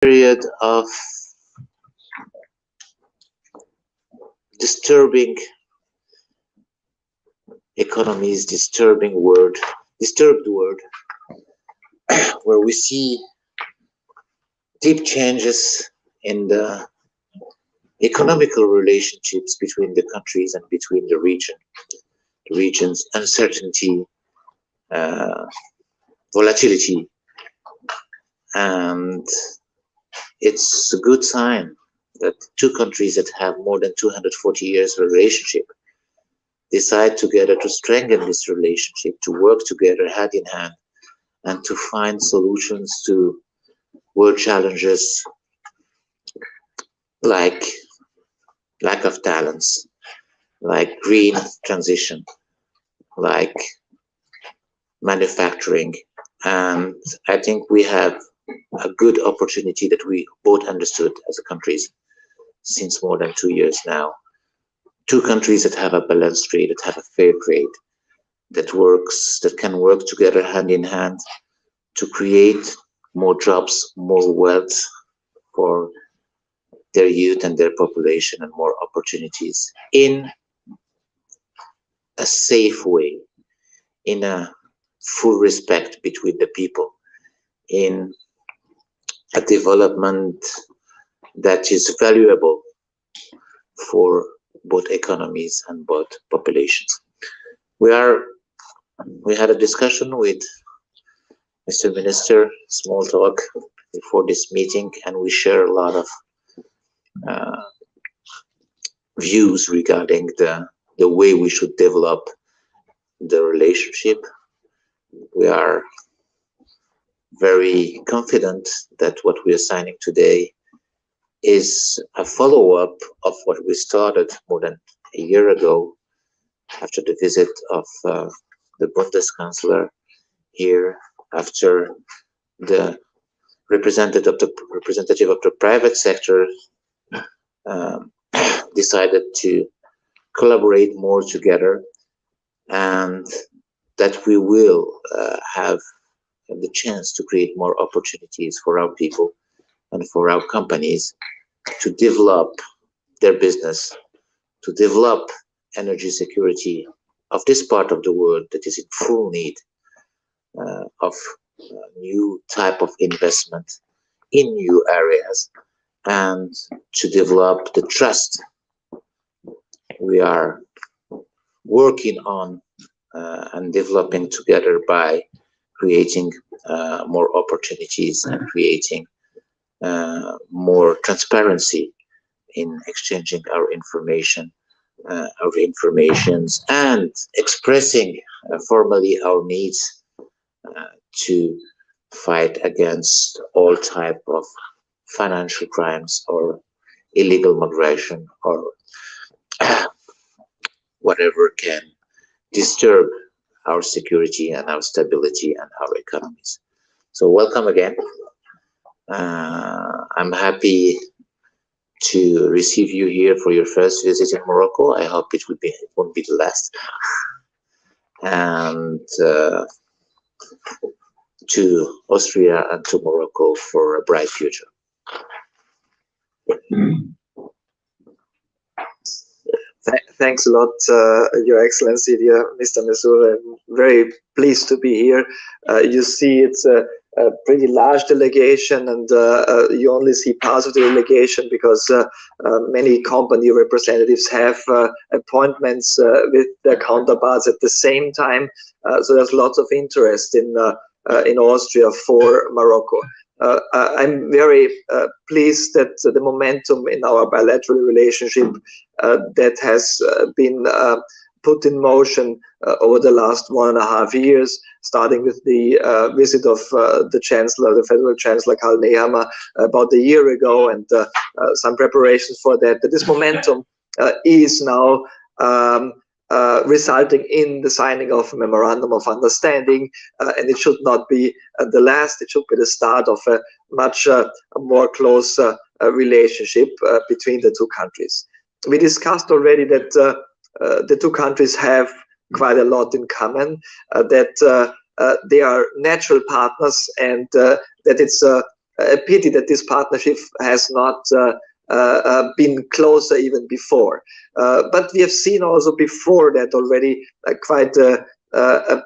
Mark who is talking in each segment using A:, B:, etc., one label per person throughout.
A: period of disturbing economies, disturbed world, where we see deep changes in the economical relationships between the countries and between the regions, uncertainty, volatility, and it's a good sign that two countries that have more than 240 years of relationship decide together to strengthen this relationship, to work together hand in hand, and to find solutions to world challenges like lack of talents, like green transition, like manufacturing. And I think we have a good opportunity that we both understood as a countries since more than 2 years now. Two countries that have a balanced trade, that have a fair trade, that can work together hand in hand to create more jobs, more wealth for their youth and their population, and more opportunities in a safe way, in a full respect between the people, in a development that is valuable for both economies and both populations. We had a discussion with Mr. Minister, small talk before this meeting, and we share a lot of views regarding the way we should develop the relationship. We are very confident that what we are signing today is a follow-up of what we started more than a year ago after the visit of the Bundeskanzler here, after the representative of the private sector decided to collaborate more together, and that we will have the chance to create more opportunities for our people and for our companies to develop their business, to develop energy security of this part of the world that is in full need of new type of investment in new areas, and to develop the trust we are working on and developing together by creating more opportunities and creating more transparency in exchanging our informations and expressing formally our needs to fight against all type of financial crimes or illegal migration or whatever can disturb our security and our stability and our economies. So welcome again. I'm happy to receive you here for your first visit in Morocco. I hope it won't be the last. And to Austria and to Morocco for a bright future.
B: Thanks a lot, Your Excellency, dear Mr. Mezzour. I'm very pleased to be here. You see, it's a pretty large delegation, and you only see parts of the delegation because many company representatives have appointments with their counterparts at the same time. So there's lots of interest in Austria for Morocco. I'm very pleased that the momentum in our bilateral relationship that has been put in motion over the last 1.5 years, starting with the visit of the Chancellor, the Federal Chancellor Karl Nehammer, about a year ago, and some preparations for that. This momentum is now resulting in the signing of a memorandum of understanding, and it should not be the last. It should be the start of a much more close relationship between the two countries. We discussed already that the two countries have quite a lot in common, that they are natural partners, and that it's a pity that this partnership has not been closer even before. But we have seen also before that already quite a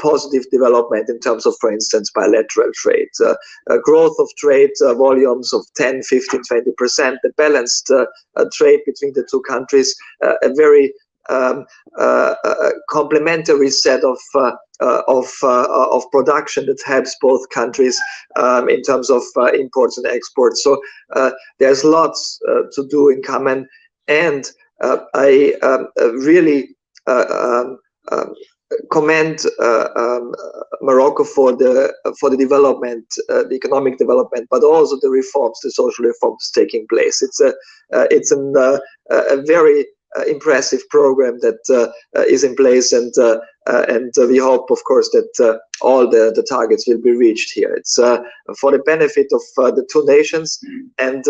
B: positive development in terms of, for instance, bilateral trade. Growth of trade volumes of 10, 15, 20%, the balanced trade between the two countries, a very complementary set of production that helps both countries in terms of imports and exports. So there's lots to do in common, and I really commend Morocco for the development, the economic development, but also the reforms, the social reforms taking place. It's a very impressive program that is in place, and we hope, of course, that all the targets will be reached here. It's for the benefit of the two nations, and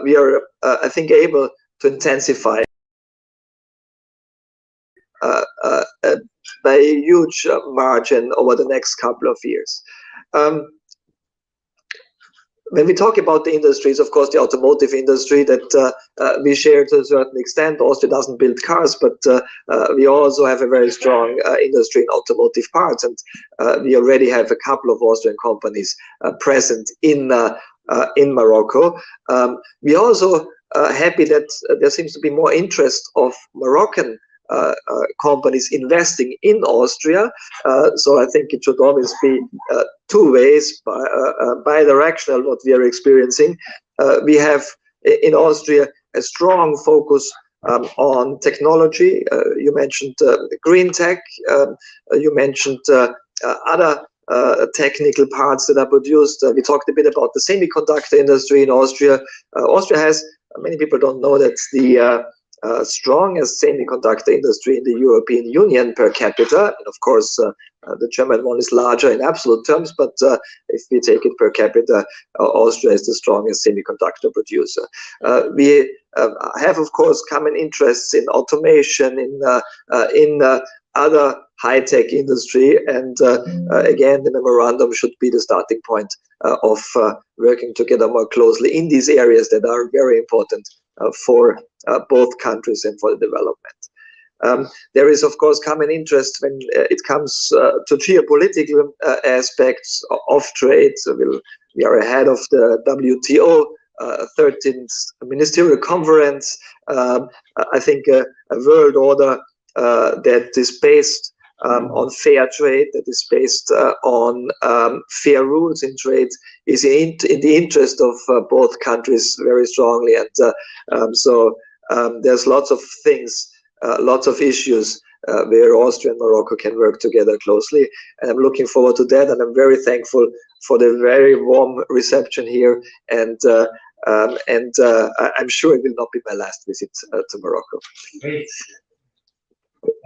B: we are, I think, able to intensify by a huge margin over the next couple of years. When we talk about the industries, of course, the automotive industry that we share to a certain extent. Austria doesn't build cars, but we also have a very strong industry in automotive parts, and we already have a couple of Austrian companies present in Morocco. We are also happy that there seems to be more interest of Moroccan companies investing in Austria, so I think it should always be two ways, bi-directional, what we are experiencing. We have in Austria a strong focus on technology. You mentioned green tech, you mentioned other technical parts that are produced. We talked a bit about the semiconductor industry in Austria. Austria has, many people don't know, that's the strongest semiconductor industry in the European Union per capita. And of course, the German one is larger in absolute terms, but if we take it per capita, Austria is the strongest semiconductor producer. We have, of course, common interests in automation, in other high-tech industry, and again, the memorandum should be the starting point of working together more closely in these areas that are very important for both countries and for the development. There is, of course, common interest when it comes to geopolitical aspects of trade. So we are ahead of the WTO 13th Ministerial Conference. I think a world order that is based on fair trade, that is based on fair rules in trade, is in the interest of both countries very strongly. And so there's lots of things, lots of issues where Austria and Morocco can work together closely. And I'm looking forward to that. And I'm very thankful for the very warm reception here. And I'm sure it will not be my last visit to Morocco.
C: Great.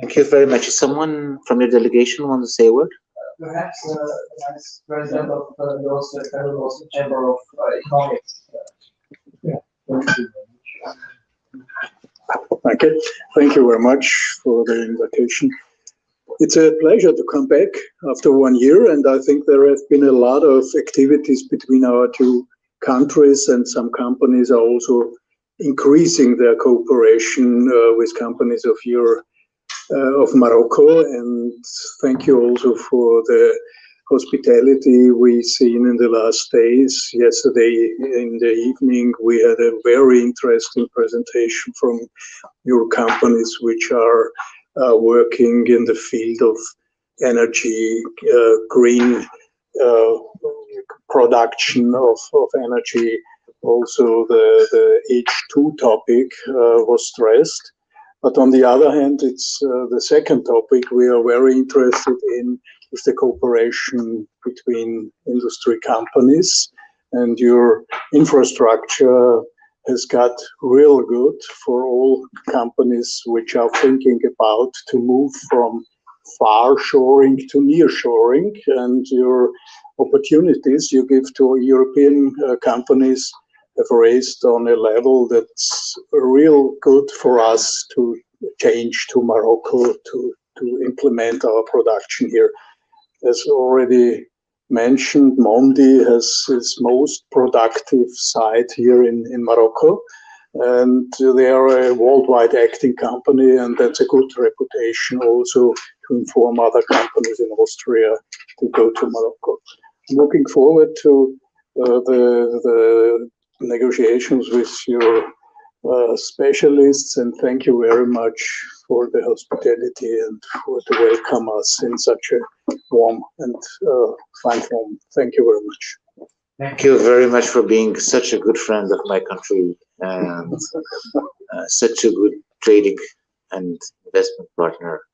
A: Thank you very much. Is someone from your delegation want to say a word?
C: Perhaps as president of the Austrian Chamber of Economics.
D: Okay, thank you very much for the invitation. It's a pleasure to come back after 1 year, and I think there have been a lot of activities between our two countries, and some companies are also increasing their cooperation with companies of Morocco. And thank you also for the hospitality we've seen in the last days. Yesterday in the evening, we had a very interesting presentation from your companies, which are working in the field of energy, green production of energy. Also, the H2 topic was stressed. But on the other hand, it's the second topic we are very interested in, is the cooperation between industry companies. And your infrastructure has got real good for all companies which are thinking about to move from far shoring to near shoring. And your opportunities you give to European companies have raised on a level that's real good for us to change to Morocco to implement our production here. As already mentioned, Mondi has its most productive site here in Morocco. And they are a worldwide acting company, and that's a good reputation also to inform other companies in Austria to go to Morocco. I'm looking forward to the negotiations with your specialists, and thank you very much for the hospitality and for to welcome us in such a warm and fine form. Thank you very much.
A: Thank you very much for being such a good friend of my country and such a good trading and investment partner,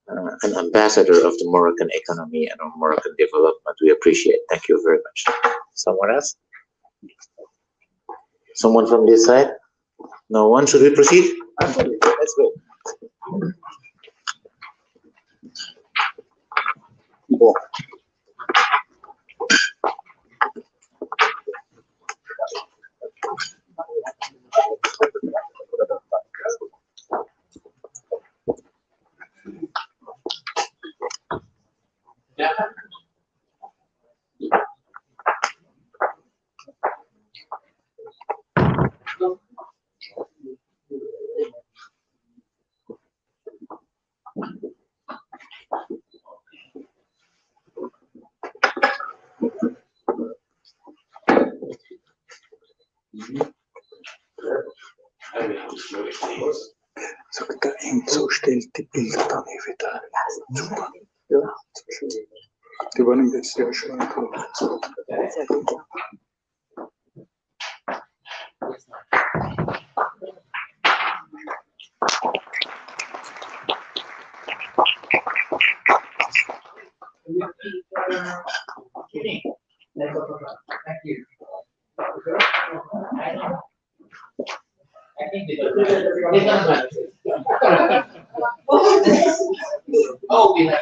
A: an ambassador of the Moroccan economy and of Moroccan development. We appreciate it. Thank you very much. Someone else? Someone from this side? No one? Should we proceed? Let's go.
D: Cool. So, der Enzo stellt die Bilder dann wieder. Super. Ja, die waren jetzt sehr schön. Sehr gut.
C: Thank you. Oh, we have